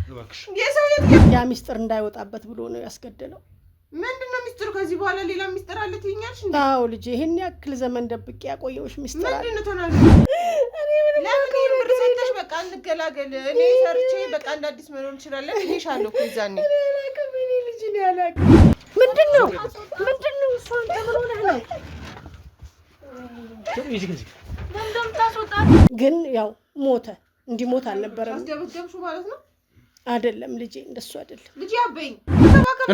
እባክሽ ያ ሚስጥር እንዳይወጣበት ብሎ ነው ያስገደለው ምንድነው ሚስጥሩ ከዚህ በኋላ ሌላ ሚስጥር አለ ትይኛልሽ እንዴ አዎ ልጄ ይሄን ያክል ዘመን ደብቄ ያቆየውሽ ሚስጥር አለ ምንድነው ተናገር እኔ ምንም ለምን ብር ሰጥተሽ በቃ እንገላገል እኔ ሰርቼ በቃ እንደ አዲስ መኖር እንችላለን ይሄሻለሁ ከዛኔ እኔ ልጅ ነው ያላቀ ምንድነው እሷን ተብሎነህ ነው ደምደም ታስወጣ ግን ያው ሞተ እንዲሞት አልነበረም አስደብደብሹ ማለት ነው አይደለም ልጄ እንደሱ አይደለም ልጅ አበኝ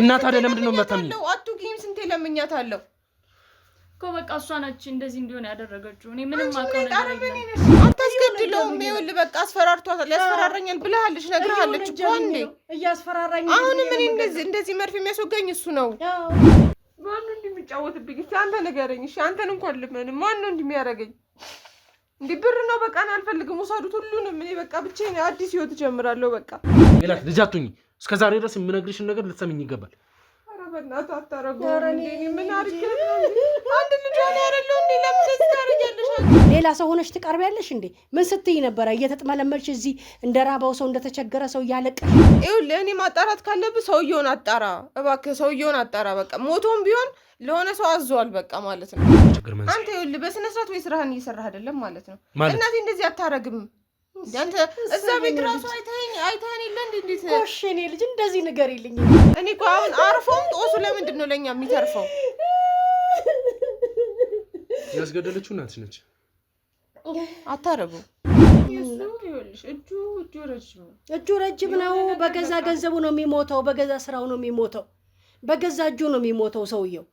እናት አይደለም ምንድነው መታምኝ አቱጊም ስንቴ ለምኛታለሁ እኮ በቃ እሷ ነች እንደዚህ እንዲሆን ያደረገችው እኔ ምንም ማውቀው ነገር የለም አታስገድለውም ይኸውልህ በቃ አስፈራርቷታል ያስፈራራኛል ብለሃለች ነግረሃለች እኮ እንዴ እያስፈራራኝ አሁን ምን እንደዚህ መርፌ የሚያስወጋኝ እሱ ነው ማን እንደሚጫወትብኝ እስኪ አንተ ንገረኝ እሺ አንተን እንኳን ልመን ማን ነው እንደሚያረጋኝ እንዴ ብር ነው በቃ እኔ አልፈልግም ወሳዱት ሁሉንም እኔ በቃ ብቻዬን አዲስ ህይወት ጀምራለሁ በቃ ሜላት ልጃቱኝ እስከዛሬ ድረስ የምነግርሽን ነገር ልትሰሚኝ ይገባል ኧረ በእናትህ አታረገው እንዴ ምን አድርጌ አንድ ልጅ ነው ያረለው እንዴ ለምን እንደዚህ ታረጋለሽ ሌላ ሰው ሆነሽ ትቀርቢያለሽ እንዴ ምን ስትይ ነበር እየተጥመለመልሽ እዚህ እንደራባው ሰው እንደተቸገረ ሰው ያለቀሽ ይኸውልህ እኔ ማጣራት ካለብህ ሰውየውን አጣራ እባክህ ሰውየውን አጣራ በቃ ሞቶም ቢሆን ለሆነ ሰው አዟል በቃ ማለት ነው አንተ ይኸውልህ በስነ ስርዓት ወይ ስራህን እየሰራህ አይደለም ማለት ነው እናቴ እንደዚህ አታረግም አንተ እዛ ቤት ራሱ አይተኸኝ የለ እንዴት እሺ እኔ ልጅ እንደዚህ ንገሪልኝ እኔ እኮ አሁን አርፎም ጦሱ ለምንድን ነው ለኛ የሚተርፈው ያስገደለችው እናትሽ ነች አታረጉ ይኸውልሽ እጁ ረጅም ነው በገዛ ገንዘቡ ነው የሚሞተው በገዛ ስራው ነው የሚሞተው በገዛ እጁ ነው የሚሞተው ሰውየው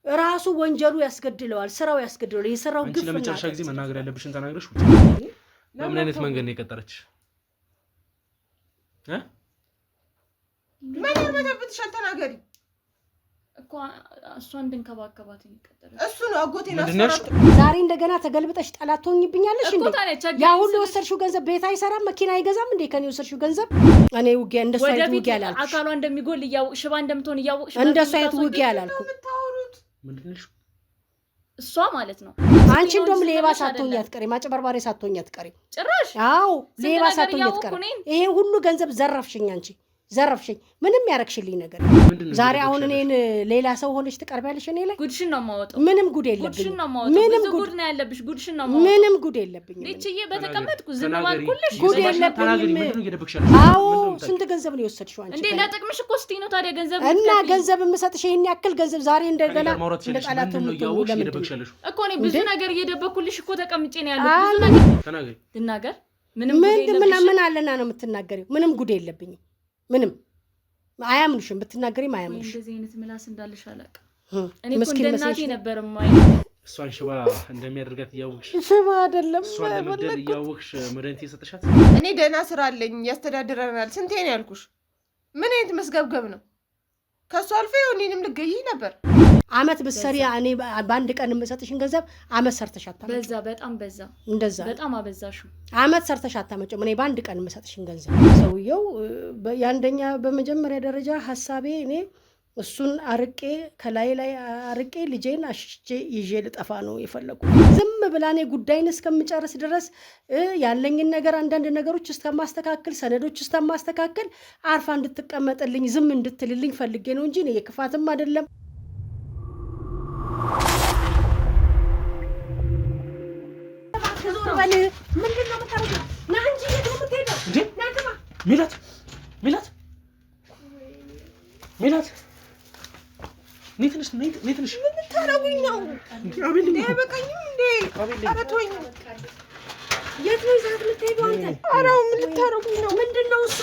ራሱ ወንጀሉ ያስገድለዋል ስራው ያስገድለዋል የሰራው ግፍ ነው ለመጨረሻ ጊዜ መናገር ያለብሽን ተናግረሽ ለምን አይነት መንገድ ነው የቀጠረች ምን ያመጣብትሻል ተናገሪ እኮ እሷ እንድንከባከባት ይቀጥላል እሱ ነው አጎቴን አስፈራርቶ ዛሬ እንደገና ተገልብጠሽ ጠላት ትሆኝብኛለሽ እንዴ ያ ሁሉ ወሰርሽው ገንዘብ ቤት አይሰራም መኪና አይገዛም እንዴ ከኔ ወሰርሽው ገንዘብ እኔ ውጊያ እንደሱ አይነት ውጊያ አላልኩ አካሏ እንደሚጎል ሽባ እንደምትሆን ያወቅሽ እንደሱ አይነት ውጊያ አላልኩ ምንድነሽ እሷ ማለት ነው አንቺ እንደውም ሌባ ሳትሆኝ አትቀሪ ማጭበርባሪ ሳትሆኝ አትቀሪ ጭራሽ አዎ ሌባ ሳትሆኝ አትቀሪ ይሄ ሁሉ ገንዘብ ዘረፍሽኝ አንቺ ዘረፍሽኝ ምንም ያረክሽልኝ ነገር ዛሬ አሁን እኔን ሌላ ሰው ሆነሽ ትቀርቢያለሽ እኔ ላይ ጉድሽን ነው ማወጣው ምንም ጉድ የለብኝ ጉድሽን ነው ማወጣው ምንም ጉድ ነው ያለብሽ ጉድሽን ነው ማወጣው ምንም ጉድ የለብኝ ልጅዬ በተቀመጥኩ ዝም ባልኩልሽ ጉድ የለብኝ አዎ ስንት ገንዘብ ነው የወሰድሽው አንቺ እንዴ ለጥቅምሽ እኮ እስቲ ነው ታዲያ ገንዘብ እና ገንዘብ የምሰጥሽ ይሄን ያክል ገንዘብ ዛሬ እንደገና እንደጣላቱ እኮ እኔ ብዙ ነገር እየደበኩልሽ እኮ ተቀምጬ ነው ያለው ብዙ ነገር ተናገሪ ልናገር ምን አለና ነው የምትናገሪው ምንም ጉድ የለብኝ ምንም አያምኑሽም ብትናገሪም አያምኑሽ እንደዚህ አይነት ምላስ እንዳልሽ አላቀ እኔ እኮ እንደናቴ ነበር ማይ እሷን ሽባ እንደሚያደርጋት ያውቅሽ ሽባ አይደለም እሷን ለመደል ያውቅሽ መድኃኒት የሰጠሻት እኔ ደህና ስራ አለኝ ያስተዳድረናል ስንቴ ነው ያልኩሽ ምን አይነት መስገብገብ ነው ከሷ አልፈ እኔንም ልገይ ነበር አመት በሰሪ እኔ ባንድ ቀን የምሰጥሽን ገንዘብ አመት ሰርተሽ አታመጭ በዛ በጣም በዛ እንደዛ በጣም አበዛሹ አመት ሰርተሽ አታመጭ እኔ ባንድ ቀን የምሰጥሽን ገንዘብ ሰውየው ያንደኛ በመጀመሪያ ደረጃ ሐሳቤ እኔ እሱን አርቄ ከላይ አርቄ ልጄን አሽቼ ይዤ ልጠፋ ነው የፈለኩት ዝም ብላኔ ጉዳይን እስከምጨርስ ድረስ ያለኝን ነገር አንዳንድ ነገሮች እስከማስተካከል ሰነዶች እስከማስተካከል አርፋ እንድትቀመጥልኝ ዝም እንድትልልኝ ፈልጌ ነው እንጂ እኔ የክፋትም አይደለም ምንድነው የምታረጊው ና እንጂ የት ነው የምትሄደው ና ግባ ሜላት ኔትንሽ ምን ታረጉኝ ነው አቤል እንዴ በቃኝም እንዴ አረቶኝ የት ነው ይዛት የምትሄደው አንተ አራው ምን ልታረጉኝ ነው ምንድነው እሱ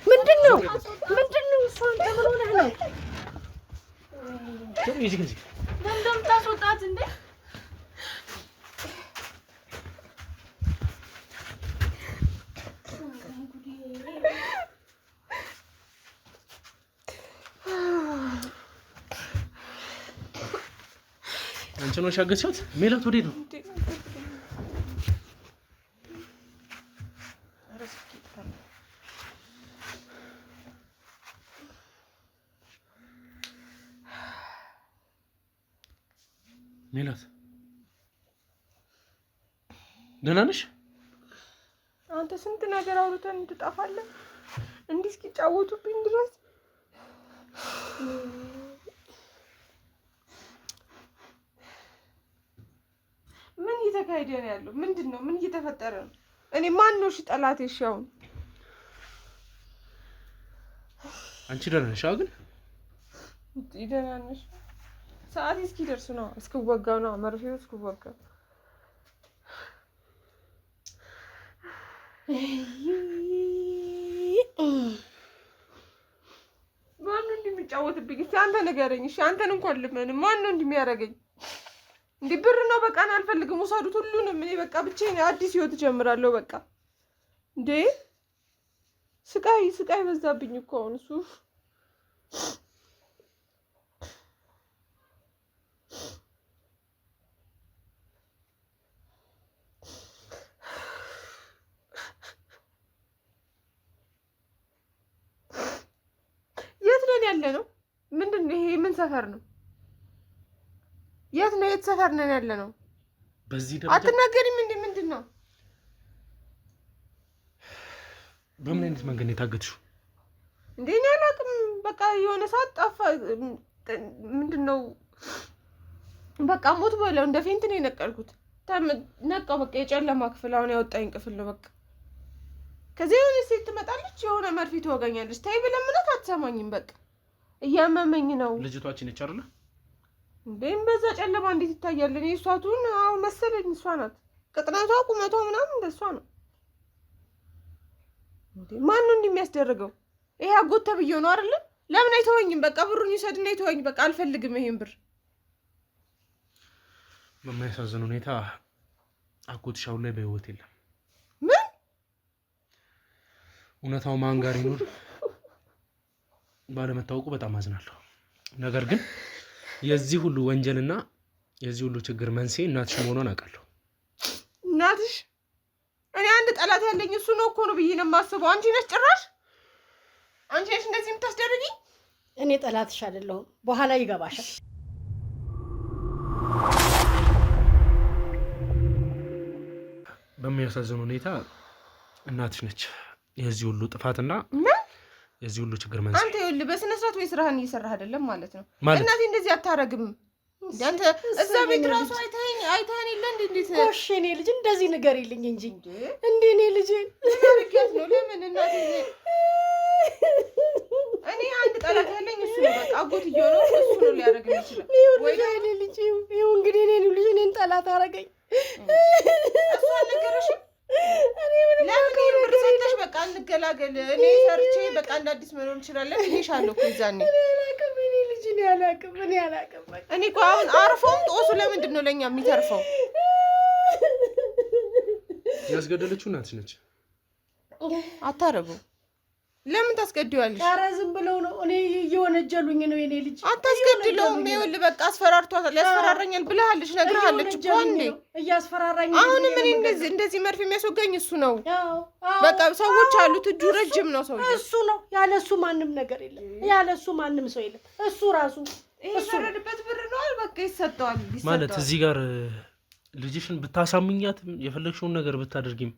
ምንድነው እሱ አንተ ምን ሆነህ ነው ደምደም ታስወጣት እንዴ አንቺ ነው ሻገቻት ሜላት ወዴት ነው ሜላት ደህና ነሽ አንተ ስንት ነገር አውርተን እንድጠፋለን እንዲህ እስኪጫወቱብኝ ድረስ ምን እየተካሄደ ነው ያለው? ምንድነው? ምን እየተፈጠረ ነው? እኔ ማን ነው? እሺ ጠላቴ። እሺ አሁን አንቺ ደህና ነሽ? ግን ደህና ነሽ? ሰዓት እስኪደርስ ነው እስክወጋው ነው መርፌው እስክወጋው ማነው እንደሚጫወትብኝ? እስኪ አንተ ንገረኝ። እሺ አንተን እንኳን ልመን ማነው እንደሚያደርገኝ? እንዴ ብር ነው በቃ እኔ አልፈልግም። ወሳዱት ሁሉንም። እኔ በቃ ብቻዬን አዲስ ህይወት ጀምራለሁ። በቃ እንዴ ስቃይ በዛብኝ እኮ አሁን እሱ የት ነን ያለ ነው? ምንድን ነው ይሄ? ምን ሰፈር ነው? የት ነው? የት ሰፈር ነን ያለ ነው? በዚህ ደረጃ አትናገሪም እንዴ? ምንድን ነው? በምን አይነት መንገድ ነው የታገትሽው? እንዴ እኔ አላውቅም። በቃ የሆነ ሰዓት ጠፋ። ምንድን ነው በቃ ሞት በለው እንደ ፌንት ነው የነቀልኩት። ነቃው በቃ የጨለማ ክፍል አሁን ያወጣኝ ክፍል ነው በቃ። ከዚህ የሆነ ሴት ትመጣለች፣ የሆነ መርፌ ትወጋኛለች። ታይ ብለምናት አትሰማኝም። በቃ እያመመኝ ነው። ልጅቷችን ነች አይደለ? እንዴም በዛ ጨለማ እንዴት ይታያል? እኔ እሷቱን አሁን መሰለኝ እሷ ናት። ቅጥነቷ ቁመቷ ምናምን እንደሷ ነው። እንዴ ማን ነው እንደሚያስደርገው? ይሄ አጎት ተብዬው ነው አይደለ? ለምን አይተወኝም? በቃ ብሩን ይሰድና ይተወኝ። በቃ አልፈልግም ይሄን ብር። በማያሳዝን ሁኔታ አጎትሽ አሁን ላይ በህይወት የለም። ምን? እውነታው ማን ጋር ይኖር ባለመታወቁ በጣም አዝናለሁ። ነገር ግን የዚህ ሁሉ ወንጀልና የዚህ ሁሉ ችግር መንስኤ እናትሽ መሆኗን አውቃለሁ። እናትሽ? እኔ አንድ ጠላት ያለኝ እሱ ነው እኮ ነው ብዬ ነው የማስበው። አንቺ ነሽ ጭራሽ አንቺ ነሽ እንደዚህ የምታስደርጊኝ። እኔ ጠላትሽ አይደለሁም። በኋላ ይገባሻል። በሚያሳዝን ሁኔታ እናትሽ ነች የዚህ ሁሉ ጥፋትና የዚህ ሁሉ ችግር መንስኤ። አንተ ይኸውልህ በስነ ስርዓት ወይ ስራህን እየሰራህ አይደለም ማለት ነው። እናቴ እንደዚህ አታረግም። አንተ እዛ ቤት ራሱ አይተኸኝ የለ እንዴት እሺ እኔ ልጅ እንደዚህ ንገሪልኝ እንጂ እንዴ እኔ ልጅ ልጅ ነው። ለምን እናቴ እኔ አንድ ጠላት ያለኝ እሱ ነው። በቃ አጎትዬው ነው እሱ ነው ሊያደርግ ይችላል ወይ እኔ ልጅ ይኸው እንግዲህ እኔ ልጅ እኔን ጠላት አደረገኝ። እሱ አልነገረሽም? ለምን ብር ሰጥተሽ በቃ እንገላገል፣ እኔ ሰርቼ በቃ እንደ አዲስ መኖር እንችላለን ብዬሻለሁ እኮ ይዛኔ። እኔ አላውቅም። እኔ እኮ አሁን አርፎም ጦሱ ለምንድን ነው ለእኛ የሚተርፈው? ያስገደለችው እናትሽ ነች። አታረጉ። ለምን ታስገድዋለሽ? ኧረ ዝም ብለው ነው። እኔ እየወነጀሉኝ ነው የኔ ልጅ። አታስገድለውም። ይኸውልህ በቃ አስፈራርቷታል። ያስፈራራኛል ብለሃለች፣ ነግረሃለች እኮ እንዴ። እያስፈራራኝ አሁንም እኔ እንደዚህ መርፌ የሚያስወጋኝ እሱ ነው። በቃ ሰዎች አሉት፣ እጁ ረጅም ነው ሰው። እሱ ነው። ያለሱ ማንም ነገር የለም። ያለሱ ማንም ሰው የለም። እሱ ራሱ የፈረደበት ብር ነው። በቃ ይሰጠዋል ማለት እዚህ ጋር ልጅሽን ብታሳምኛት የፈለግሽውን ነገር ብታደርጊም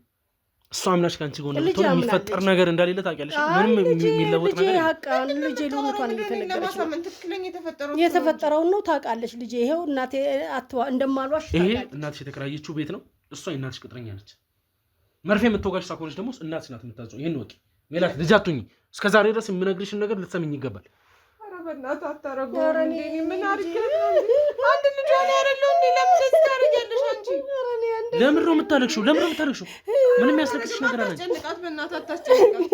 እሷ አምናሽ ካንቺ ጎን ልትሆን የሚፈጠር ነገር እንዳሌለ ታውቂያለሽ። ምንም የሚለወጥ ነገር የለም። ልጄ ልጅቷን እየተነገረች ነው። የተፈጠረውን ነው ታውቃለች ልጄ። ይሄው እናቴ እንደማሏሽ ይሄ እናትሽ የተከራየችው ቤት ነው። እሷ የእናትሽ ቅጥረኛ ነች። መርፌ የምትወጋሽ ሳኮነች ደግሞ እናትሽ ናት የምታዘው። ይሄን ወቂ ሜላት፣ ልጅ አትሁኚ። እስከዛሬ ድረስ የምነግርሽን ነገር ልትሰሚኝ ይገባል። በእናትህ አታረጉ። ምን አድርጌ አንድ ልጅ ነው ያረለው እንዴ? ለምን እንደዚህ ታረጊያለሽ አንቺ? ለምን ነው የምታለቅሽው? ምንም ያስለቅስሽ ነገር አለ? አታስጨንቃት፣ በእናትህ አታስጨንቃት።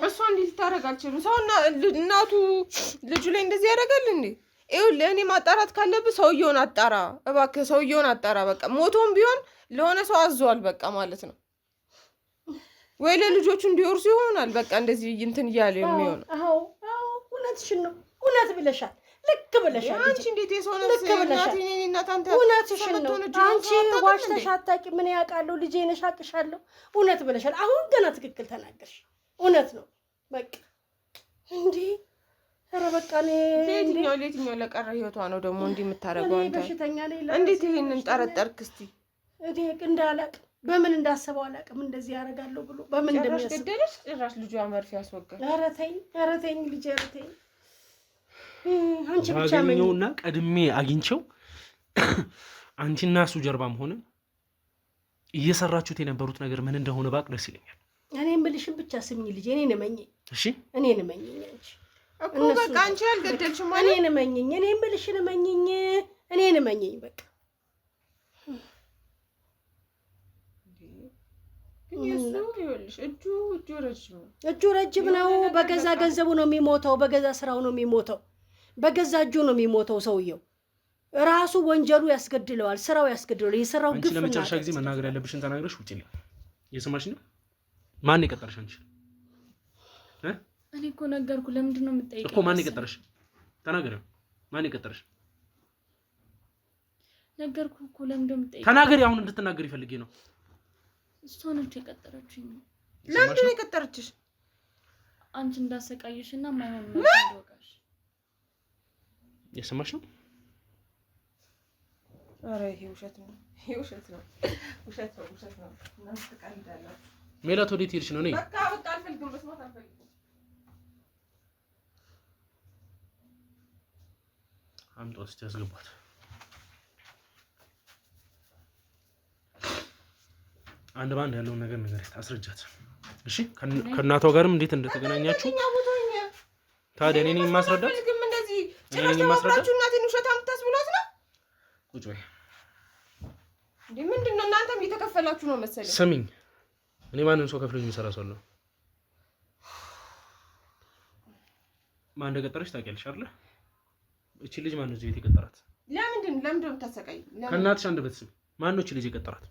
እሷ እንዴት ልታረግ አልችልም። ሰው እናቱ ልጁ ላይ እንደዚህ ያደርጋል እንዴ? ይኸውልህ እኔ ማጣራት ካለብህ ሰውየውን አጣራ እባክህ፣ ሰውየውን አጣራ። በቃ ሞቶም ቢሆን ለሆነ ሰው አዟል በቃ ማለት ነው። ወይ ለልጆቹ እንዲወርሱ ይሆናል። በቃ እንደዚህ እንትን እያለ የሚሆነው። አዎ እውነትሽን ነው። እውነት ብለሻል። ልክ ብለሻል። አንቺ እንዴት የሰው ነው እውነትሽን ነው። አንቺ ዋሽተሽ አታውቂም። ምን ያውቃለሁ? ልጄ ነሽ፣ አቅሻለሁ። እውነት ብለሻል። አሁን ገና ትክክል ተናገርሽ። እውነት ነው በቃ እንዴ። ኧረ በቃ ለየትኛው ለቀረ ህይወቷ ነው ደግሞ እንዲህ የምታደርገው? አንተ በሽተኛ ነኝ። እንዴት ይሄንን ጠረጠርክ? እስቲ እኔ እንዳላቅ በምን እንዳሰበው አላውቅም። እንደዚህ ያደርጋለሁ ብሎ በምን እንደሚያስብ ገደለሽ። ጭራሽ ልጇ መርፌ ያስወጋል። ኧረ ተይኝ ልጄ ኧረ ተይኝ። አንቺ ብቻ ባገኘውና ቀድሜ አግኝቼው አንቺና እሱ ጀርባም ሆነ እየሰራችሁት የነበሩት ነገር ምን እንደሆነ ባቅ ደስ ይለኛል። እኔ የምልሽን ብቻ ስሚኝ ልጄ። እኔን እመኚኝ እሺ? እኔን እመኚኝ አንቺ እኮ በቃ አንቺ ያልገደልሽም ማለት እኔን እመኚኝ። እኔ የምልሽን እመኚኝ። እኔን እመኚኝ በቃ። እጁ ረጅም ነው። በገዛ ገንዘቡ ነው የሚሞተው። በገዛ ስራው ነው የሚሞተው። በገዛ እጁ ነው የሚሞተው ሰውየው። ራሱ ወንጀሉ ያስገድለዋል። ስራው ያስገድለዋል። የሰራው ግፍ። ለመጨረሻ ጊዜ መናገር ያለብሽን ተናግረሽ ውጪ። እየሰማሽ ነው? ማን የቀጠረሽ አንቺ? እኔ እኮ ነገርኩ። ለምንድን ነው የምትጠይቀኝ እኮ? ማን የቀጠረሽ? ተናገሪ። ማን የቀጠረሽ? ነገርኩ እኮ። ለምንድን ነው የምትጠይቀኝ? ተናገሪ። አሁን እንድትናገሪ ፈልጌ ነው። እሷ ነች የቀጠረችኝ። ለምንድን ነው የቀጠረችሽ? አንቺ እንዳሰቃየሽና ማይሆን ነገር እንደወቃሽ። የሰማሽ ነው? ኧረ ይሄ ውሸት ነው። ይሄ ውሸት ነው። ውሸት ነው። እናስተቃልዳለን። ሜላት ወዴት ሄድሽ ነው? ነይ በቃ አልፈልግም። መስማት አልፈልግም። አምጣው እስቲ ያስገባት። አንድ ባንድ ያለውን ነገር ንገሪያት፣ አስረጃት። እሺ? ከእናቷ ጋርም እንዴት እንደተገናኛችሁ ታዲያ እኔ ነኝ የማስረዳት? እንደዚህ ጭራሽ ተባብራችሁ እናቴን ውሸታም ታስብሏት ነው። ቁጭ በይ። እንዴ ምንድን ነው እናንተም እየተከፈላችሁ ነው መሰለኝ። ስሚኝ፣ እኔ ማንም ሰው ከፍሎኝ የሚሰራ ሰው አለ። ማን እንደቀጠረሽ ታውቂያለሽ አይደል? እቺ ልጅ ማን ነው እዚህ ቤት የቀጠራት? ለምንድን ነው የምታሰቃይ? ከእናትሽ አንደበት ስሚ። ማን ነው እቺ ልጅ የቀጠራት?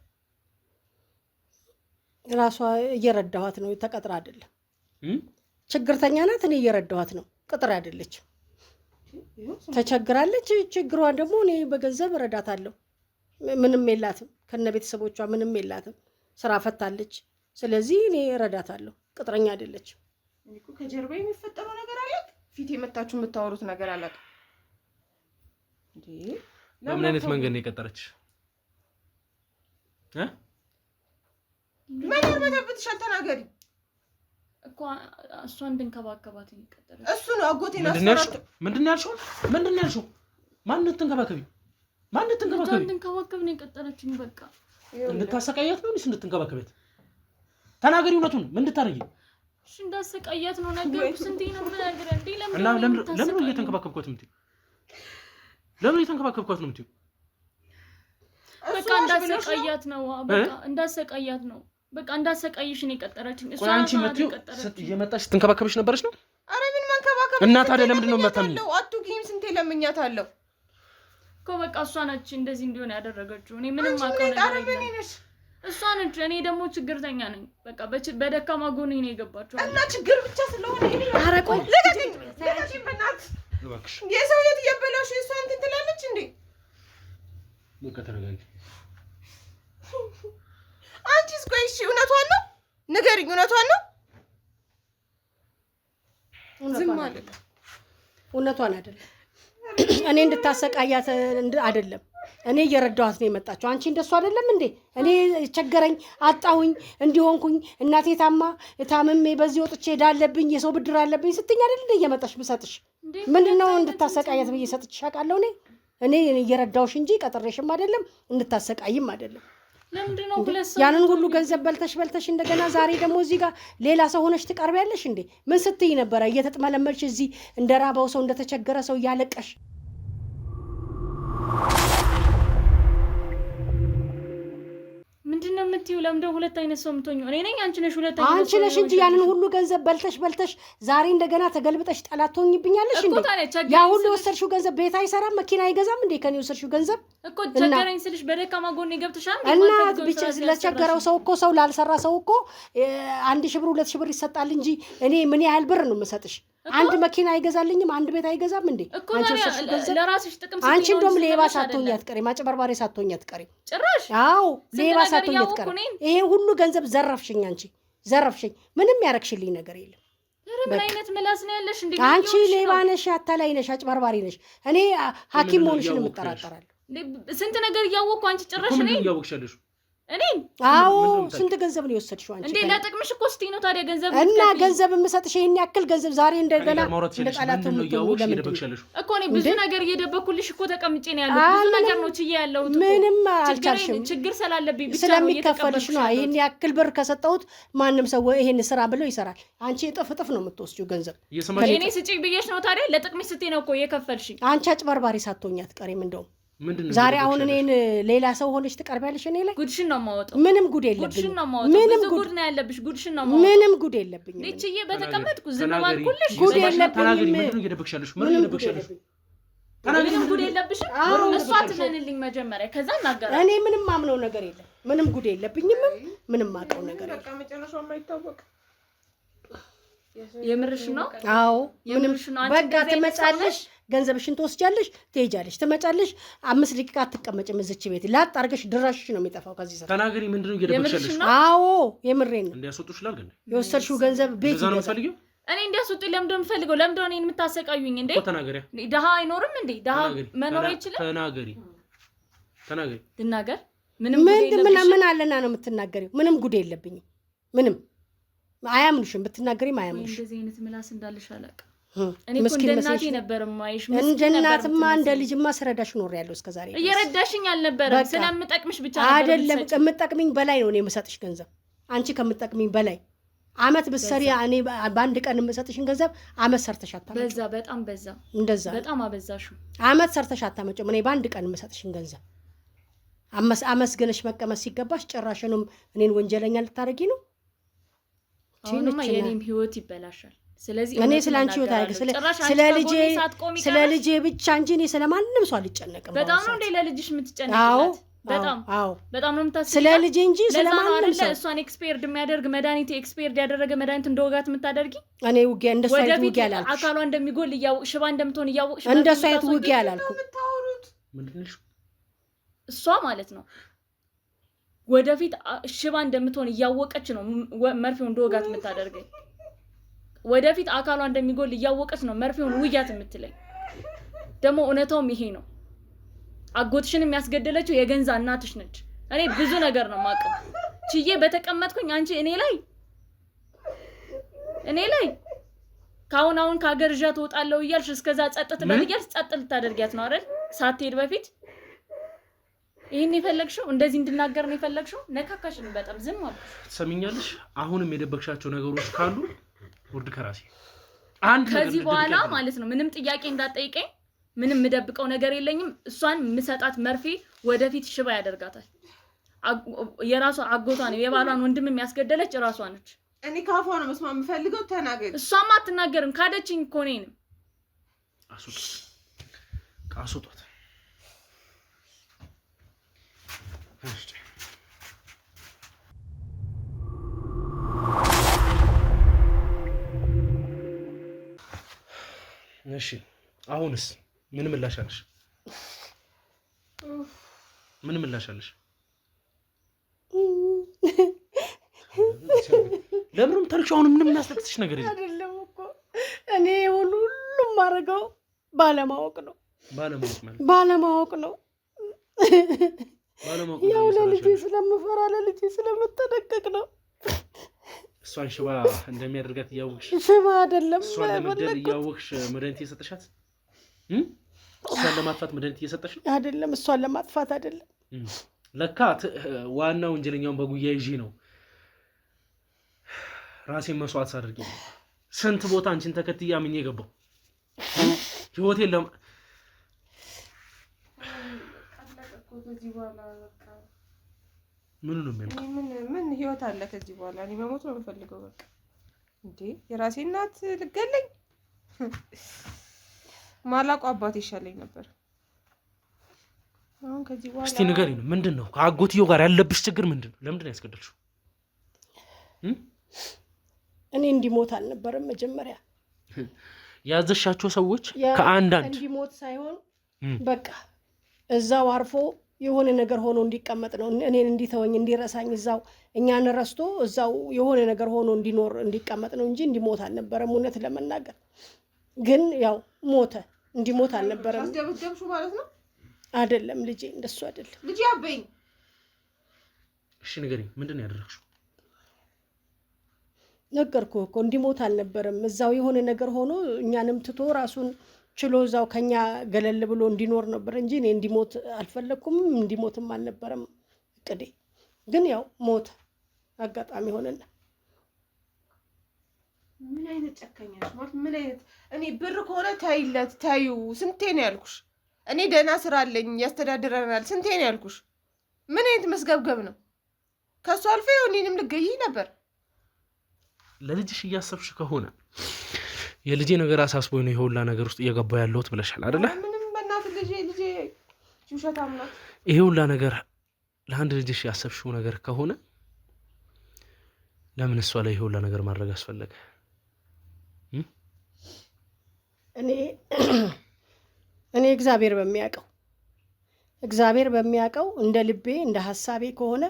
ራሷ እየረዳኋት ነው። ተቀጥራ አይደለም። ችግርተኛ ናት። እኔ እየረዳኋት ነው። ቅጥር አይደለችም። ተቸግራለች። ችግሯን ደግሞ እኔ በገንዘብ እረዳታለሁ። ምንም የላትም፣ ከነ ቤተሰቦቿ ምንም የላትም። ስራ ፈታለች። ስለዚህ እኔ እረዳታለሁ። ቅጥረኛ አይደለችም። እኮ ከጀርባ የሚፈጠረው ነገር አለ። ፊት የመታችሁ የምታወሩት ነገር አለ። እንዴ ለምን አይነት መንገድ ነው የቀጠረች? ምን አርበተብትሻል? ተናገሪ እኮ። እሷ እንድንከባከባት ነው የቀጠረች። እሱ ነው አጎቴና ምንድን ነው ያልሽው? ማን ነው ትንከባከቢ? እንድንከባከብ ነው የቀጠረችኝ። በቃ እንድታሰቃያት ነው ወይስ እንድትንከባከበት? ተናገሪ እውነቱን። ምን እንድታረጊ? እሺ እንዳሰቃያት ነው ነገርኩ። ስንቴ ነው የምነግርህ? እንዴ ለምን እየተንከባከብኳት ነው የምትይው? ለምን እየተንከባከብኳት ነው የምትይው? በቃ እንዳሰቃያት ነው። በቃ እንዳሰቃያት ነው። በቃ እንዳሰቃይሽ ነው የቀጠረችኝ። እሷ አንቺ የምትይው እየመጣሽ ስትንከባከብሽ ነበረች ነው? አረ ምን መንከባከብ እና ታዲያ ለምንድን ነው የማታምኚው? አትጊም። ስንቴ ለምኛታለሁ እኮ። በቃ እሷ ነች እንደዚህ እንዲሆን ያደረገችው። እኔ ምንም አውቀው ነገር የለም። እሷ ነች። እኔ ደግሞ ችግርተኛ ነኝ። በቃ በደካማ ጎኔ ነው የገባችው እና ችግር ብቻ ስለሆነ እኔ አረቆ ለቀቀኝ። በእናትሽ እባክሽ። የሰው ልጅ እየበላሽ እሷ እንትን ትላለች እንዴ? በቃ ተረጋጊ። አንቺስ ቆይ እሺ፣ እውነቷን ነው ንገሪኝ። እውነቷን ነው? ዝም ማለት እውነቷን አይደለም። እኔ እንድታሰቃያት አይደለም። እኔ እየረዳኋት ነው የመጣችው። አንቺ እንደሱ አይደለም እንዴ? እኔ ቸገረኝ፣ አጣሁኝ፣ እንዲሆንኩኝ እናቴ ታምሜ በዚህ ወጥቼ ሄዳለብኝ፣ የሰው ብድር አለብኝ ስትኝ አይደል እንዴ እየመጣሽ ብሰጥሽ? ምንድነው እንድታሰቃያት ብዬ ሰጥቼሽ አውቃለሁ? እኔ እየረዳሁሽ እንጂ ቀጥሬሽም አይደለም እንድታሰቃይም አይደለም። ለምንድነው ያንን ሁሉ ገንዘብ በልተሽ እንደገና ዛሬ ደግሞ እዚህ ጋር ሌላ ሰው ሆነሽ ትቀርቢያለሽ እንዴ? ምን ስትይ ነበረ? እየተጥመለመልሽ እዚህ እንደራበው ሰው እንደተቸገረ ሰው እያለቀሽ ምንድነው የምትይው? ለምንድነው ሁለት አይነት ሰው የምትሆኚው? እኔ ነኝ አንቺ ነሽ? ሁለት አይነት አንቺ ነሽ እንጂ ያንን ሁሉ ገንዘብ በልተሽ ዛሬ እንደገና ተገልብጠሽ ጠላት ትሆኚብኛለሽ እንዴ? ያ ሁሉ የወሰድሽው ገንዘብ ቤት አይሰራም፣ መኪና አይገዛም እንዴ? ከኔ የወሰድሽው ገንዘብ እኮ ቸገረኝ ስልሽ በደካማ ጎኔ ገብተሻል እና ብቻ ለቸገረው ሰው እኮ ሰው ላልሰራ ሰው እኮ 1000 ብር 2000 ብር ይሰጣል እንጂ እኔ ምን ያህል ብር ነው የምሰጥሽ? አንድ መኪና አይገዛልኝም፣ አንድ ቤት አይገዛም እንዴ? አንቺ ወሰድሽው ገንዘብ ለራስሽ ጥቅም ስትይ አንቺ እንደውም ሌባ ሳትሆኚ አትቀሪም፣ አጭበርባሪ ሳትሆኚ አትቀሪም። ጭራሽ አዎ ሌባ ሳትሆኚ አትቀሪም። ይሄ ሁሉ ገንዘብ ዘረፍሽኝ፣ አንቺ ዘረፍሽኝ። ምንም ያረክሽልኝ ነገር የለም። ምን አይነት ምላስ ነው ያለሽ እንዴ? አንቺ ሌባ ነሽ፣ አታላይ ነሽ፣ አጭበርባሪ ነሽ። እኔ ሐኪም መሆንሽን እጠራጠራለሁ። ስንት ነገር እያወቅኩ አንቺ ጭራሽ እኔ እያወቅሻለሽ እኔ አዎ ስንት ገንዘብ ነው የወሰድሽው አንቺ? እንዴ ለጥቅምሽ እኮ ስትይ ነው ታዲያ ገንዘብ እና ገንዘብ የምሰጥሽ ይሄን ያክል ገንዘብ ዛሬ እንደገና ለቃላት ነው ያወቅሽ እየደበቅሻለሽ እኮ ነው ብዙ ነገር እየደበኩልሽ እኮ ተቀምጬ ነው ያለው ብዙ ነገር ነው ችዬ ያለው ምንም አልቻልሽም ችግር ስላልብኝ ብቻ ነው ስለሚከፈልሽ ነው ይሄን ያክል ብር ከሰጠሁት ማንም ሰው ይሄን ስራ ብለው ይሰራል አንቺ እጥፍ ነው የምትወስጂው ገንዘብ እኔ ስጪ ብዬሽ ነው ታዲያ ለጥቅምሽ ስትይ ነው እኮ የከፈልሽኝ አንቺ አጭበርባሪ ሳትሆኚ አትቀሪም እንደውም ዛሬ አሁን እኔን ሌላ ሰው ሆነሽ ትቀርቢያለሽ እኔ ላይ ጉድሽን ነው የማወጣው ምንም ጉድ የለብኝ ጉድሽን ነው የማወጣው ምንም ጉድ ነው ያለብሽ ጉድሽን ነው የማወጣው ምንም ጉድ የለብኝ ልጅዬ በተቀመጥኩ ዝም ባልኩልሽ ጉድ የለብኝ ተናገሪ ምንድን ነው እየደበቅሻለሽ ምንም ጉድ የለብሽ እሷ ትመንልኝ መጀመሪያ ከዛ እናገራለሁ እኔ ምንም ማምነው ነገር የለም ምንም ጉድ የለብኝም ምንም ማቀው ነገር በቃ መጨረሻው የማይታወቅ የምርሽ ነው አዎ ምንም በቃ ትመጫለሽ ገንዘብሽን ትወስጃለሽ ትሄጃለሽ ትመጫለሽ 5 ደቂቃ አትቀመጭም እዚች ቤት ላጥ አርገሽ ድራሽሽ ነው የሚጠፋው ከዚህ ሰዓት ተናገሪ ምንድነው እየደበቅሻለሽ አዎ የምሬን ነው እንዲያስወጡሽ ላልገኝ የወሰድሽው ገንዘብ ቤት ነው የምትፈልጊው እኔ እንዲያስወጡ ለምንድን ነው የምፈልገው ለምንድን ነው እኔን የምታሰቃዩኝ እንዴ ተናገሪ ደሃ አይኖርም እንዴ ደሃ መኖር አይችልም ተናገሪ ትናገር ምን አለና ነው የምትናገሪው ምንም ጉድ የለብኝም ምንም አያምኑሽም ብትናገሪም አያምኑሽ እንደዚህ አይነት ምላስ እንዳልሽ አላውቅም እኔ እኮ እንደ እናቴ ነበር ማይሽ እንደ እናትማ እንደ ልጅማ ስረዳሽ ኖር ያለው እስከዛሬ እየረዳሽኝ አልነበረም ስለምጠቅምሽ ብቻ ነበር አይደለም ከምጠቅሚኝ በላይ ነው እኔ የምሰጥሽ ገንዘብ አንቺ ከምጠቅሚኝ በላይ አመት ብትሰሪ እኔ በአንድ ቀን የምሰጥሽን ገንዘብ አመት ሰርተሽ አታመጪም በዛ በጣም በዛ እንደዛ በጣም አበዛሽው አመት ሰርተሽ አታመጪም እኔ በአንድ ቀን የምሰጥሽን ገንዘብ አመስገነሽ መቀመጥ ሲገባሽ ጭራሽንም እኔን ወንጀለኛ ልታረጊ ነው አሁንማ የኔም ህይወት ይበላሻል ስለዚህ እኔ ስላንቺ ህይወት አይደል ስለ ልጄ ብቻ እንጂ እኔ ስለማንም ሰው አልጨነቅም በጣም ነው እንደ ለልጅሽ የምትጨነቂላት በጣም ነው የምታስበው ስለ ልጄ እንጂ ስለማንም ሰው እሷን ኤክስፓየርድ የሚያደርግ መድኃኒት ኤክስፓየርድ ያደረገ መድኃኒት እንደወጋት የምታደርጊ እኔ ውጊያ እንደሱ አይነት ውጊያ አላልኩሽ አካሏ እንደሚጎል እያወቅሽ ሽባ እንደምትሆን እያወቅሽ እንደሱ አይነት ውጊያ አላልኩም ምንድነው እሷ ማለት ነው ወደፊት ሽባ እንደምትሆን እያወቀች ነው መርፌውን እንደወጋት የምታደርገኝ ወደፊት አካሏ እንደሚጎል እያወቀች ነው መርፌውን ውያት የምትለኝ ደግሞ እውነታውም ይሄ ነው አጎትሽን የሚያስገደለችው የገንዛ እናትሽ ነች እኔ ብዙ ነገር ነው ማቀው ችዬ በተቀመጥኩኝ አንቺ እኔ ላይ ካሁን ካገር ጃ ተወጣለው ይያልሽ እስከዛ ጸጥ ትበል ይያልሽ ጸጥ ልታደርጊያት ነው አይደል ሳትሄድ በፊት ይሄን የፈለግሽው እንደዚህ እንድናገር ነው የፈለግሽው ነካካሽን በጣም ዝም አልኩ ትሰሚኛለሽ አሁንም የደበቅሻቸው ነገሮች ካሉ ወርድ ከራሴ አንድ ከዚህ በኋላ ማለት ነው ምንም ጥያቄ እንዳትጠይቀኝ ምንም ምደብቀው ነገር የለኝም እሷን ምሰጣት መርፌ ወደፊት ሽባ ያደርጋታል የራሷ አጎቷ ነው የባሏን ወንድም የሚያስገደለች ራሷ ነች እኔ ካፏ ነው መስማት የምፈልገው ተናገር እሷማ አትናገርም ካደችኝ እኮ ነኝም አስወጣት እሺ አሁንስ ምን ምላሽ አለሽ ለምንም ታልሽ አሁን ምንም የሚያስለቅስሽ ነገር የለም አይደለም እኮ እኔ ሁሉም ማረገው ባለማወቅ ነው ያው ለልጄ ስለምፈራ ለልጄ ስለምጠነቀቅ ነው እሷን ሽባ እንደሚያደርጋት እያወቅሽ ሽባ አይደለም እሷን ለመግደል እያወቅሽ መድኃኒት እየሰጠሻት እሷን ለማጥፋት መድኃኒት እየሰጠሽ አይደለም እሷን ለማጥፋት አይደለም ለካ ዋናው ወንጀለኛውን በጉያ ይዤ ነው ራሴን መስዋዕት አድርጌ ስንት ቦታ አንቺን ተከትዬ አምኜ ገባው ህይወቴን ከዚህ በኋላ በቃ ምን ነው ምን ህይወት አለ ከዚህ በኋላ እኔ መሞት ነው የምፈልገው በቃ እንዴ የራሴ እናት ልገለኝ ማላቁ አባቴ ይሻለኝ ነበር አሁን ከዚህ በኋላ እስቲ ንገሪኝ ምንድነው ከአጎትየው ጋር ያለብሽ ችግር ምንድነው ለምንድነው ያስገደልሽው እኔ እንዲሞት አልነበረም መጀመሪያ ያዘሻቸው ሰዎች ከአንዳንድ እንዲሞት ሳይሆን በቃ እዛው አርፎ የሆነ ነገር ሆኖ እንዲቀመጥ ነው እኔን እንዲተወኝ እንዲረሳኝ እዛው እኛን ረስቶ እዛው የሆነ ነገር ሆኖ እንዲኖር እንዲቀመጥ ነው እንጂ እንዲሞት አልነበረም እውነት ለመናገር ግን ያው ሞተ እንዲሞት አልነበረም አስደብደብሹ ማለት ነው አይደለም ልጄ እንደሱ አይደለም ልጄ አበኝ እሺ ንገሪኝ፣ ምንድን ነው ያደረግሽው? ነገርኩህ እኮ እንዲሞት አልነበረም። እዛው የሆነ ነገር ሆኖ እኛንም ትቶ ራሱን ችሎ እዛው ከኛ ገለል ብሎ እንዲኖር ነበር እንጂ እኔ እንዲሞት አልፈለኩም፣ እንዲሞትም አልነበረም እቅዴ። ግን ያው ሞት አጋጣሚ ሆነና። ምን አይነት ጨካኝ ነሽ ማለት ምን አይነት እኔ ብር ከሆነ ታይለት ታዩ ስንቴ ነው ያልኩሽ? እኔ ደህና ስራ አለኝ ያስተዳድረናል ስንቴ ነው ያልኩሽ? ምን አይነት መስገብገብ ነው? ከሱ አልፈ እኔንም ልገይ ነበር። ለልጅሽ እያሰብሽ ከሆነ የልጄ ነገር አሳስቦኝ ነው የሁላ ነገር ውስጥ እየገባው ያለሁት ብለሻል አይደለ? ምንም በእናት ልጄ ውሸታም ናት። ይሄ ሁላ ነገር ለአንድ ልጅሽ ያሰብሽው ነገር ከሆነ ለምን እሷ ላይ ይሄ ሁላ ነገር ማድረግ አስፈለገ? እኔ እግዚአብሔር በሚያውቀው እንደ ልቤ እንደ ሐሳቤ ከሆነ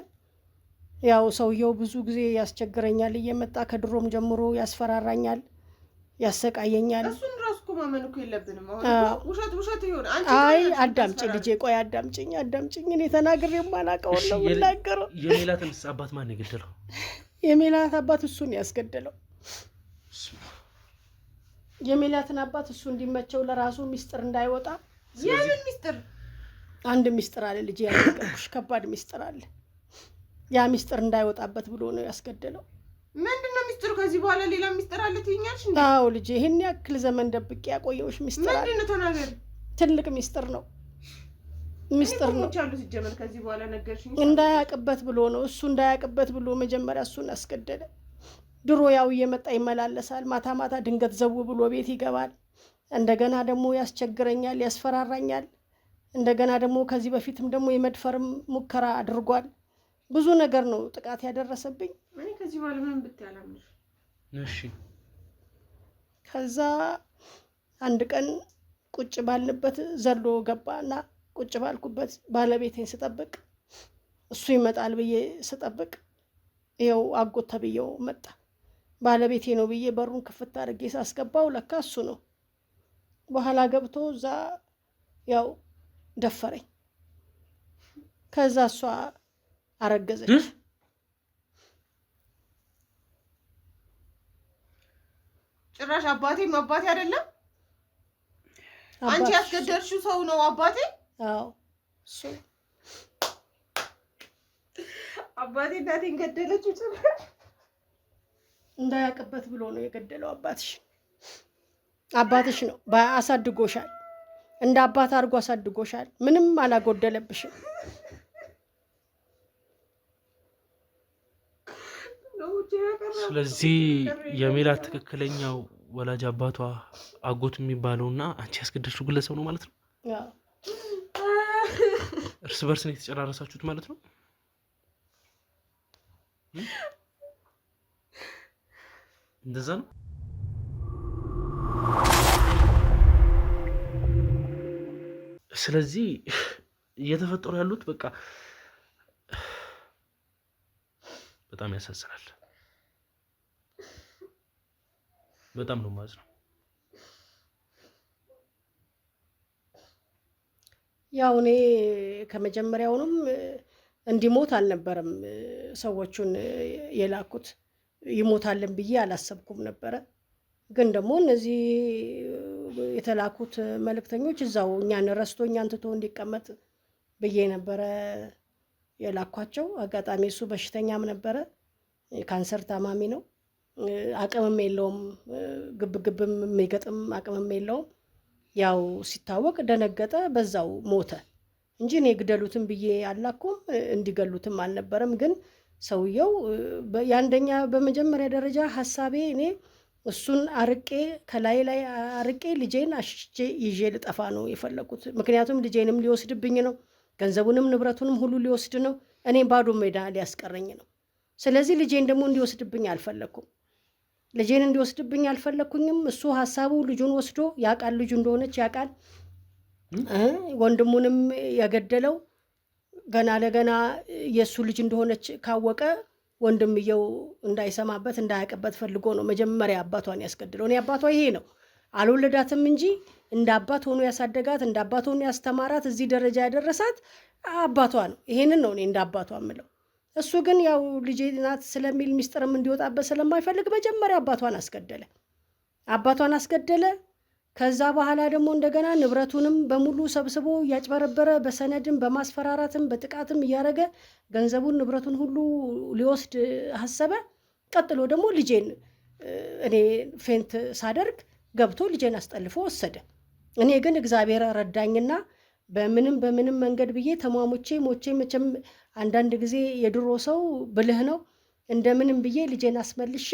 ያው ሰውየው ብዙ ጊዜ ያስቸግረኛል፣ እየመጣ ከድሮም ጀምሮ ያስፈራራኛል፣ ያሰቃየኛል። እሱን ራሱ እኮ ማመን እኮ የለብንም። አሁን ውሸት ይሆን? አይ አዳምጪ ልጄ፣ ቆይ አዳምጪኝ። እኔ ተናግሬ የማላውቀውን ነው የምናገረው። የሜላትን አባት ማን የገደለው? የሜላት አባት እሱን ያስገደለው። የሜላትን አባት እሱ እንዲመቸው ለራሱ ሚስጥር እንዳይወጣ። የምን ሚስጥር? አንድ ሚስጥር አለ ልጄ፣ ያልነገርኩሽ ከባድ ሚስጥር አለ። ያ ሚስጥር እንዳይወጣበት ብሎ ነው ያስገደለው። ምንድነው ሚስጥሩ? ከዚህ በኋላ ሌላ ሚስጥር አለ ትይኛለሽ እንዴ? አዎ ልጄ፣ ይሄን ያክል ዘመን ደብቄ ያቆየሁሽ ሚስጥር አለ። ምንድነው? ተናገር። ትልቅ ሚስጥር ነው። ሚስጥር ነው ቻሉ ሲጀመር ከዚህ በኋላ ነገርሽኝ። እንዳያቅበት ብሎ ነው እሱ እንዳያቅበት ብሎ መጀመሪያ እሱን አስገደለ። ድሮ ያው እየመጣ ይመላለሳል። ማታ ማታ ድንገት ዘው ብሎ ቤት ይገባል። እንደገና ደግሞ ያስቸግረኛል፣ ያስፈራራኛል። እንደገና ደግሞ ከዚህ በፊትም ደግሞ የመድፈርም ሙከራ አድርጓል። ብዙ ነገር ነው ጥቃት ያደረሰብኝ። እኔ ከዚህ በኋላ ምን ብትያላምሽ? እሺ። ከዛ አንድ ቀን ቁጭ ባልንበት ዘሎ ገባና ቁጭ ባልኩበት ባለቤቴን ስጠብቅ እሱ ይመጣል ብዬ ስጠብቅ ይኸው አጎት ተብዬው መጣ። ባለቤቴ ነው ብዬ በሩን ክፍት አድርጌ ሳስገባው ለካ እሱ ነው። በኋላ ገብቶ እዛ ያው ደፈረኝ። ከዛ እሷ አረገዘች። ጭራሽ አባቴም አባቴ አይደለም። አንቺ ያስገደልሽው ሰው ነው አባቴ። አዎ እሱ አባቴ እናቴን ገደለችው። ጭራሽ እንዳያቅበት ብሎ ነው የገደለው። አባትሽ ነው አሳድጎሻል፣ እንደ አባት አድርጎ አሳድጎሻል። ምንም አላጎደለብሽም። ስለዚህ የሜላት ትክክለኛው ወላጅ አባቷ አጎት የሚባለውና አንቺ ያስገደልሽው ግለሰብ ነው ማለት ነው። እርስ በርስ ነው የተጨራረሳችሁት ማለት ነው። እንደዛ ነው። ስለዚህ እየተፈጠሩ ያሉት በቃ በጣም ያሳዝናል። በጣም ነው ማለት ነው። ያው እኔ ከመጀመሪያውንም እንዲሞት አልነበረም ሰዎቹን የላኩት። ይሞታልን ብዬ አላሰብኩም ነበረ። ግን ደግሞ እነዚህ የተላኩት መልእክተኞች እዛው እኛን ረስቶ እኛን ትቶ እንዲቀመጥ ብዬ ነበረ የላኳቸው። አጋጣሚ እሱ በሽተኛም ነበረ፣ ካንሰር ታማሚ ነው። አቅምም የለውም፣ ግብግብም የሚገጥም አቅምም የለውም። ያው ሲታወቅ ደነገጠ፣ በዛው ሞተ እንጂ እኔ ግደሉትም ብዬ አላኩም፣ እንዲገሉትም አልነበረም። ግን ሰውየው የአንደኛ በመጀመሪያ ደረጃ ሀሳቤ እኔ እሱን ከላይ አርቄ ልጄን አሽቼ ይዤ ልጠፋ ነው የፈለኩት። ምክንያቱም ልጄንም ሊወስድብኝ ነው፣ ገንዘቡንም ንብረቱንም ሁሉ ሊወስድ ነው፣ እኔም ባዶ ሜዳ ሊያስቀረኝ ነው። ስለዚህ ልጄን ደግሞ እንዲወስድብኝ አልፈለኩም። ልጄን እንዲወስድብኝ አልፈለኩኝም። እሱ ሀሳቡ ልጁን ወስዶ ያውቃል፣ ልጁ እንደሆነች ያውቃል። ወንድሙንም የገደለው ገና ለገና የእሱ ልጅ እንደሆነች ካወቀ ወንድምየው እንዳይሰማበት እንዳያውቅበት ፈልጎ ነው መጀመሪያ አባቷን ያስገድለው። እኔ አባቷ ይሄ ነው፣ አልወለዳትም እንጂ እንደ አባት ሆኖ ያሳደጋት፣ እንደ አባት ሆኖ ያስተማራት፣ እዚህ ደረጃ ያደረሳት አባቷ ነው። ይሄንን ነው እኔ እንደ አባቷ የምለው። እሱ ግን ያው ልጄ ናት ስለሚል ሚስጥርም እንዲወጣበት ስለማይፈልግ መጀመሪያ አባቷን አስገደለ። ከዛ በኋላ ደግሞ እንደገና ንብረቱንም በሙሉ ሰብስቦ እያጭበረበረ በሰነድም በማስፈራራትም በጥቃትም እያደረገ ገንዘቡን ንብረቱን ሁሉ ሊወስድ ሀሰበ። ቀጥሎ ደግሞ ልጄን እኔ ፌንት ሳደርግ ገብቶ ልጄን አስጠልፎ ወሰደ። እኔ ግን እግዚአብሔር ረዳኝና በምንም መንገድ ብዬ ተሟሙቼ ሞቼ መቼም አንዳንድ ጊዜ የድሮ ሰው ብልህ ነው እንደምንም ብዬ ልጄን አስመልሼ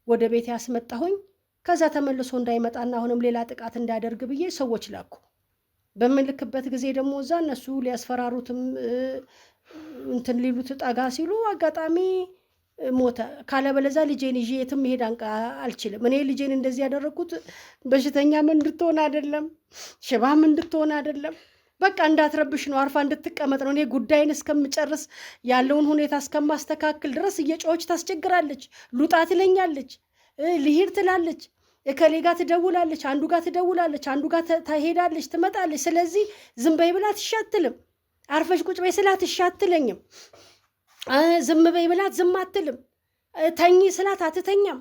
ወደ ቤት ያስመጣሁኝ። ከዛ ተመልሶ እንዳይመጣና አሁንም ሌላ ጥቃት እንዳያደርግ ብዬ ሰዎች ላኩ። በምልክበት ጊዜ ደግሞ እዛ እነሱ ሊያስፈራሩትም እንትን ሊሉት ጠጋ ሲሉ አጋጣሚ ሞተ። ካለበለዛ ልጄን ይዤ የትም መሄድ አልችልም። እኔ ልጄን እንደዚህ ያደረግኩት በሽተኛም እንድትሆን አይደለም፣ ሽባም እንድትሆን አይደለም። በቃ እንዳትረብሽ ነው፣ አርፋ እንድትቀመጥ ነው። እኔ ጉዳይን እስከምጨርስ ያለውን ሁኔታ እስከማስተካከል ድረስ እየጮኸች ታስቸግራለች። ሉጣ ትለኛለች፣ ልሂድ ትላለች፣ እከሌ ጋር ትደውላለች፣ አንዱ ጋር ትደውላለች፣ አንዱ ጋር ትሄዳለች፣ ትመጣለች። ስለዚህ ዝም በይ ብላት እሺ አትልም። አርፈሽ ቁጭ በይ ስላት እሺ አትለኝም። ዝም በይ ብላት ዝም አትልም። ተኚ ስላት አትተኛም።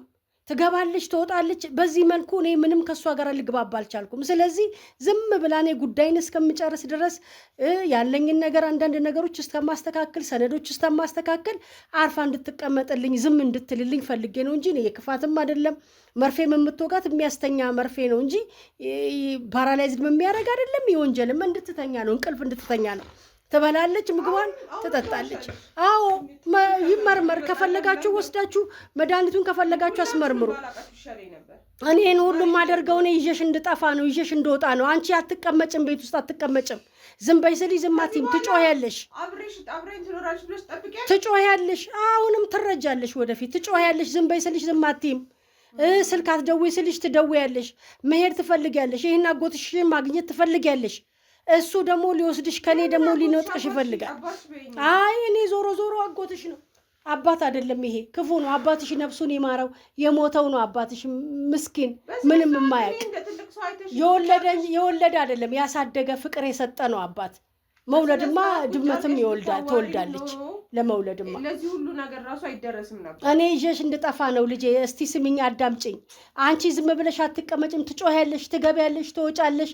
ትገባለች፣ ትወጣለች። በዚህ መልኩ እኔ ምንም ከእሷ ጋር ልግባባ አልቻልኩም። ስለዚህ ዝም ብላ እኔ ጉዳይን እስከምጨርስ ድረስ ያለኝን ነገር አንዳንድ ነገሮች እስከማስተካከል፣ ሰነዶች እስከማስተካከል አርፋ እንድትቀመጥልኝ ዝም እንድትልልኝ ፈልጌ ነው እንጂ የክፋትም አይደለም። መርፌም የምትወጋት የሚያስተኛ መርፌ ነው እንጂ ፓራላይዝድ የሚያደርግ አይደለም። የወንጀልም እንድትተኛ ነው፣ እንቅልፍ እንድትተኛ ነው። ትበላለች፣ ምግቧን ትጠጣለች። አዎ ይመርመር። ከፈለጋችሁ ወስዳችሁ መድኃኒቱን ከፈለጋችሁ አስመርምሩ። እኔን ሁሉም አደርገው እኔ ይዤሽ እንድጠፋ ነው፣ ይዤሽ እንድወጣ ነው። አንቺ አትቀመጭም፣ ቤት ውስጥ አትቀመጭም። ዝም በይ ስልሽ ዝም አትይም፣ ትጮያለሽ፣ ትጮያለሽ። አሁንም ትረጃለሽ፣ ወደፊት ትጮያለሽ። ዝም በይ ስልሽ ዝም አትይም። ስልክ አትደውይ ስልሽ ትደውያለሽ። መሄድ ትፈልጊያለሽ፣ ይህን አጎትሽን ማግኘት ትፈልጊያለሽ። እሱ ደግሞ ሊወስድሽ ከኔ ደግሞ ሊነጥቅሽ ይፈልጋል። አይ እኔ ዞሮ አጎትሽ ነው፣ አባት አይደለም። ይሄ ክፉ ነው። አባትሽ ነፍሱን ይማረው፣ የሞተው ነው አባትሽ። ምስኪን ምንም የማያውቅ የወለደ አይደለም፣ ያሳደገ ፍቅር የሰጠ ነው አባት። መውለድማ ድመትም ትወልዳለች። ለመውለድማ ለዚህ ሁሉ ነገር ራሱ አይደረስም ነበር። እኔ ይዤሽ እንድጠፋ ነው ልጄ። እስቲ ስሚኝ፣ አዳምጪኝ። አንቺ ዝም ብለሽ አትቀመጭም፣ ትጮያለሽ፣ ትገቢያለሽ፣ ትወጫለሽ፣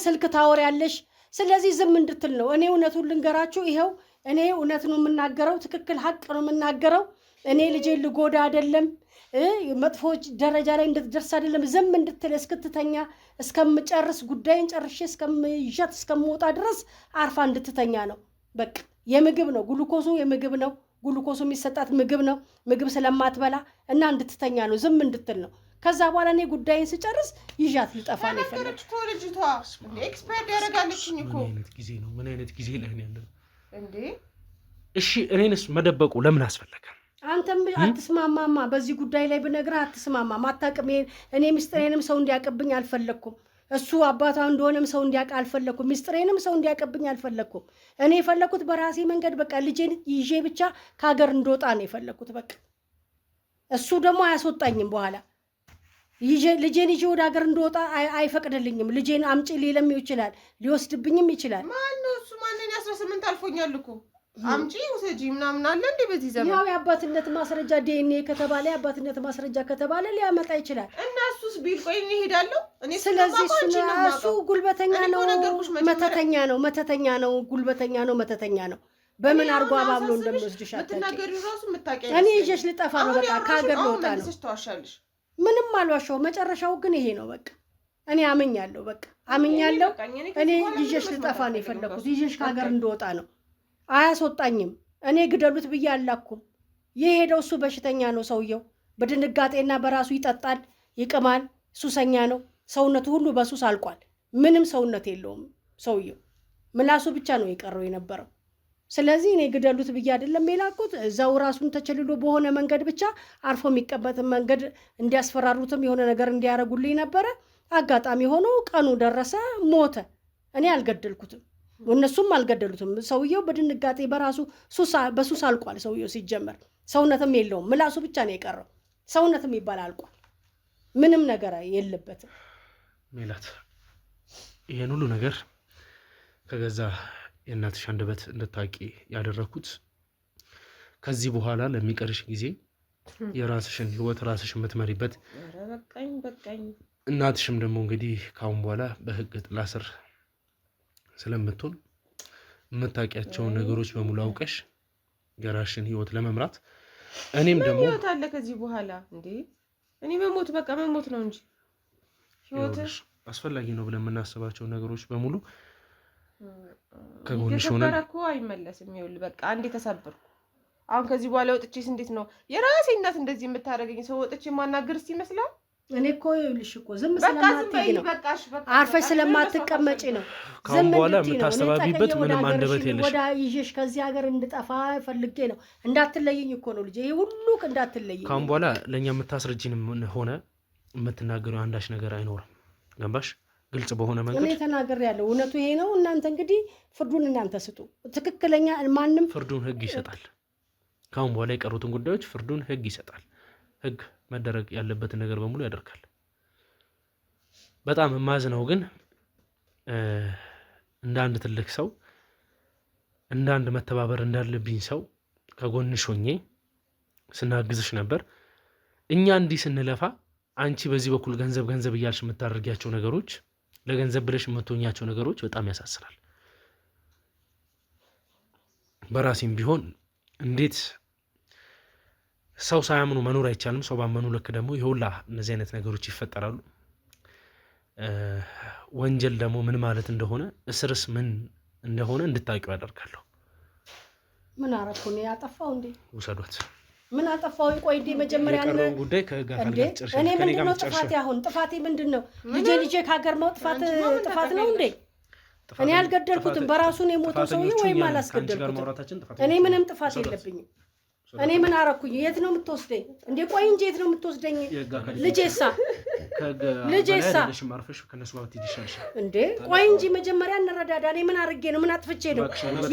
ስልክ ታወሪያለሽ። ስለዚህ ዝም እንድትል ነው። እኔ እውነቱን ልንገራችሁ፣ ይኸው እኔ እውነት ነው የምናገረው፣ ትክክል ሀቅ ነው የምናገረው። እኔ ልጄ ልጎዳ አይደለም፣ መጥፎ ደረጃ ላይ እንድትደርስ አይደለም። ዝም እንድትል እስክትተኛ እስከምጨርስ ጉዳይን ጨርሼ እስከምይዣት እስከምወጣ ድረስ አርፋ እንድትተኛ ነው። በቃ የምግብ ነው ግሉኮሱ፣ የምግብ ነው ግሉኮሱ፣ የሚሰጣት ምግብ ነው። ምግብ ስለማትበላ እና እንድትተኛ ነው፣ ዝም እንድትል ነው። ከዛ በኋላ እኔ ጉዳይን ስጨርስ ይዣት ልጠፋ ነው የፈለግኩት። ልጅቷ ኤክስፐርት ያደርጋለችኝ እኮ። ምን አይነት ጊዜ ላይ ነው ያለው እንዴ? እሺ እኔንስ መደበቁ ለምን አስፈለገ? አንተም አትስማማማ። በዚህ ጉዳይ ላይ ብነግርህ አትስማማም፣ አታውቅም። እኔ ምስጢሬንም ሰው እንዲያውቅብኝ አልፈለግኩም። እሱ አባቷ እንደሆነም ሰው እንዲያውቅ አልፈለግኩም። ምስጢሬንም ሰው እንዲያውቅብኝ አልፈለግኩም። እኔ የፈለግኩት በራሴ መንገድ በቃ ልጄን ይዤ ብቻ ከሀገር እንደወጣ ነው የፈለግኩት። በቃ እሱ ደግሞ አያስወጣኝም። በኋላ ልጄን ይዤ ወደ ሀገር እንደወጣ አይፈቅድልኝም። ልጄን አምጪ ሊለምው ይችላል፣ ሊወስድብኝም ይችላል። ማነው እሱ? ማንን? 18 አልፎኛል እኮ አምጪ ውሰጂ ምናምን አለ እንዴ? በዚህ ዘመን ያው የአባትነት ማስረጃ ዲኤንኤ ከተባለ የአባትነት ማስረጃ ከተባለ ሊያመጣ ይችላል። እና እሱስ ቢል ቆይ እኔ እሄዳለሁ። ስለዚህ እሱ ጉልበተኛ ነው፣ መተተኛ ነው፣ ጉልበተኛ ነው፣ መተተኛ ነው። በምን አርጎ አባብሎ እንደሚወስድሽ አትናገሪው። ራሱ የምታውቂው እኔ ይዤሽ ልጠፋ ነው። በቃ ከሀገር ልወጣ ነው። ምንም አልዋሻው። መጨረሻው ግን ይሄ ነው። በቃ እኔ አምኛለሁ። በቃ አምኛለሁ። እኔ ይዤሽ ልጠፋ ነው የፈለኩት። ይዤሽ ከሀገር እንደወጣ ነው። አያስወጣኝም። እኔ ግደሉት ብዬ አላኩም። የሄደው እሱ በሽተኛ ነው ሰውየው። በድንጋጤና በራሱ ይጠጣል፣ ይቅማል፣ ሱሰኛ ነው። ሰውነቱ ሁሉ በሱስ አልቋል። ምንም ሰውነት የለውም ሰውየው። ምላሱ ብቻ ነው የቀረው የነበረው። ስለዚህ እኔ ግደሉት ብዬ አይደለም የላኩት። እዛው ራሱን ተቸልሎ በሆነ መንገድ ብቻ አርፎ የሚቀበትን መንገድ እንዲያስፈራሩትም የሆነ ነገር እንዲያረጉልኝ ነበረ። አጋጣሚ ሆኖ ቀኑ ደረሰ፣ ሞተ። እኔ አልገደልኩትም፣ እነሱም አልገደሉትም። ሰውየው በድንጋጤ በራሱ በሱስ አልቋል። ሰውየው ሲጀመር ሰውነትም የለውም፣ ምላሱ ብቻ ነው የቀረው። ሰውነትም ይባል አልቋል፣ ምንም ነገር የለበትም። ሜላት፣ ይሄን ሁሉ ነገር ከገዛ የእናትሽ አንደበት እንድታቂ ያደረኩት ከዚህ በኋላ ለሚቀርሽ ጊዜ የራስሽን ህይወት ራስሽ የምትመሪበት በቃኝ እናትሽም ደግሞ እንግዲህ ካሁን በኋላ በህግ ጥላ ስር ስለምትሆን የምታውቂያቸውን ነገሮች በሙሉ አውቀሽ የራስሽን ህይወት ለመምራት እኔም ደግሞ ህይወት አለ ከዚህ በኋላ እንዴ እኔ መሞት በቃ መሞት ነው እንጂ ህይወት አስፈላጊ ነው ብለን የምናስባቸው ነገሮች በሙሉ ከጎንሽ ሆነን እኮ አይመለስም። ይኸውልህ በቃ አንዴ ተሰበርኩ። አሁን ከዚህ በኋላ ወጥቼስ እንዴት ነው የራሴ እናት እንደዚህ የምታደርገኝ? ሰው ወጥቼ ማናገርስ ይመስላል? እኔ እኮ ይኸውልሽ እኮ ዝም ስለማትይ ነው፣ አርፈሽ ስለማትቀመጪ ነው። ካሁን በኋላ የምታስተባቢበት ምንም አንደበት የለሽ። ወደ ይዤሽ ከዚህ ሀገር እንድጠፋ ፈልጌ ነው። እንዳትለይኝ እኮ ነው ልጄ፣ ይሄ ሁሉ እንዳትለይኝ። ካሁን በኋላ ለእኛ የምታስረጂንም ሆነ የምትናገረው አንዳች ነገር አይኖርም። ገባሽ? ግልጽ በሆነ መንገድ እኔ ተናግሬያለሁ። እውነቱ ይሄ ነው። እናንተ እንግዲህ ፍርዱን እናንተ ስጡ። ትክክለኛ ማንም ፍርዱን ህግ ይሰጣል። ካሁን በኋላ የቀሩትን ጉዳዮች ፍርዱን ህግ ይሰጣል። ህግ መደረግ ያለበትን ነገር በሙሉ ያደርጋል። በጣም የማዝነው ግን እንደ አንድ ትልቅ ሰው እንደ አንድ መተባበር እንዳለብኝ ሰው ከጎንሽ ሆኜ ስናግዝሽ ነበር። እኛ እንዲህ ስንለፋ አንቺ በዚህ በኩል ገንዘብ እያልሽ የምታደርጊያቸው ነገሮች፣ ለገንዘብ ብለሽ የምትሆኛቸው ነገሮች በጣም ያሳስራል። በራሴም ቢሆን እንዴት ሰው ሳያምኑ መኖር አይቻልም። ሰው ባመኑ ልክ ደግሞ ይሁላ እነዚህ አይነት ነገሮች ይፈጠራሉ። ወንጀል ደግሞ ምን ማለት እንደሆነ እስርስ ምን እንደሆነ እንድታውቂው ያደርጋለሁ። ምን አረኩ ነው ያጠፋው እንዴ? ውሰዷት። ምን አጠፋው? ቆይ እንዴ መጀመሪያ ነው ጉዳይ ከጋር ጋር እኔ ምንድነው ጥፋቴ? አሁን ጥፋቴ ምንድነው? ልጄ ከሀገር መውጣት ጥፋት ነው እንዴ? እኔ አልገደልኩትም። በራሱ ነው የሞተው ሰውዬ ወይም አላስገደልኩትም። እኔ ምንም ጥፋት የለብኝም። እኔ ምን አረኩኝ? የት ነው የምትወስደኝ እንዴ? ቆይ እንጂ የት ነው የምትወስደኝ? ልጄሳ ማርፈሽ ከነሱ ጋር ትይሻለሽ እንዴ? ቆይ እንጂ መጀመሪያ እንረዳዳ። እኔ ምን አድርጌ ነው? ምን አጥፍቼ ነው?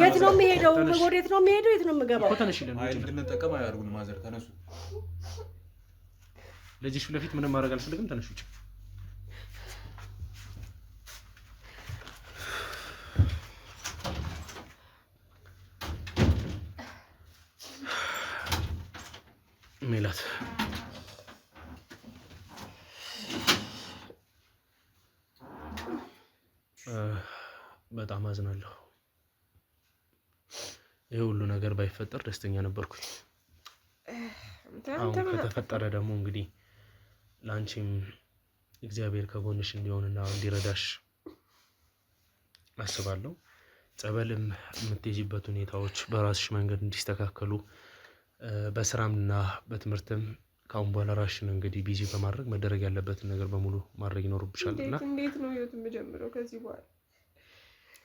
የት ነው የምሄደው? ወዴት ነው የምሄደው? የት ነው የምገባው? እንድንጠቀም አያደርጉን። ማዘር ተነሱ። ልጅሽ ፊት ለፊት ምንም ማድረግ አልፈልግም። ተነሱ። ሜላት በጣም አዝናለሁ። ይሄ ሁሉ ነገር ባይፈጠር ደስተኛ ነበርኩኝ። አሁን ከተፈጠረ ደግሞ እንግዲህ ለአንቺም እግዚአብሔር ከጎንሽ እንዲሆንና እንዲረዳሽ አስባለሁ። ጸበልም የምትይዥበት ሁኔታዎች በራስሽ መንገድ እንዲስተካከሉ በስራምና በትምህርትም ካሁን በኋላ ራስሽን እንግዲህ ቢዚ በማድረግ መደረግ ያለበትን ነገር በሙሉ ማድረግ ይኖርብሻል። እና እንዴት ነው ህይወት የምጀምረው ከዚህ በኋላ?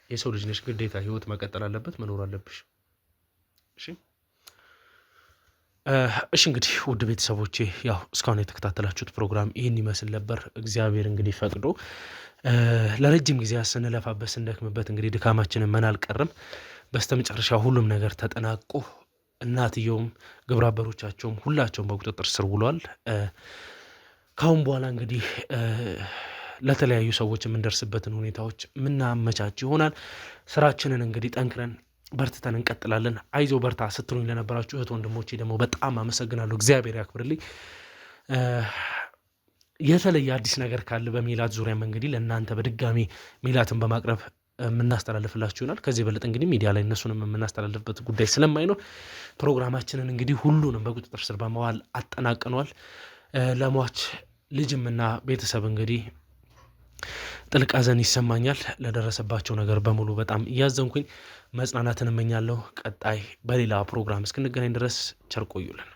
የሰው ልጅ ነሽ፣ ግዴታ ህይወት መቀጠል አለበት፣ መኖር አለብሽ። እሺ እንግዲህ ውድ ቤተሰቦቼ ያው እስካሁን የተከታተላችሁት ፕሮግራም ይህን ይመስል ነበር። እግዚአብሔር እንግዲህ ፈቅዶ ለረጅም ጊዜ ስንለፋበት ስንደክምበት እንግዲህ ድካማችንን መን አልቀርም። በስተመጨረሻ ሁሉም ነገር ተጠናቆ እናትየውም ግብረ አበሮቻቸውም ሁላቸውም በቁጥጥር ስር ውሏል። ካሁን በኋላ እንግዲህ ለተለያዩ ሰዎች የምንደርስበትን ሁኔታዎች ምናመቻች ይሆናል። ስራችንን እንግዲህ ጠንክረን በርትተን እንቀጥላለን። አይዞ በርታ ስትሉኝ ለነበራችሁ እህት ወንድሞቼ ደግሞ በጣም አመሰግናለሁ። እግዚአብሔር ያክብርልኝ። የተለየ አዲስ ነገር ካለ በሜላት ዙሪያም እንግዲህ ለእናንተ በድጋሚ ሜላትን በማቅረብ የምናስተላልፍላችሁ ይሆናል። ከዚህ በለጥ እንግዲህ ሚዲያ ላይ እነሱንም የምናስተላልፍበት ጉዳይ ስለማይኖር ፕሮግራማችንን እንግዲህ ሁሉንም በቁጥጥር ስር በመዋል አጠናቅኗል። ለሟች ልጅምና ቤተሰብ እንግዲህ ጥልቅ ሐዘን ይሰማኛል። ለደረሰባቸው ነገር በሙሉ በጣም እያዘንኩኝ መጽናናትን እመኛለሁ። ቀጣይ በሌላ ፕሮግራም እስክንገናኝ ድረስ ቸር ቆዩልን።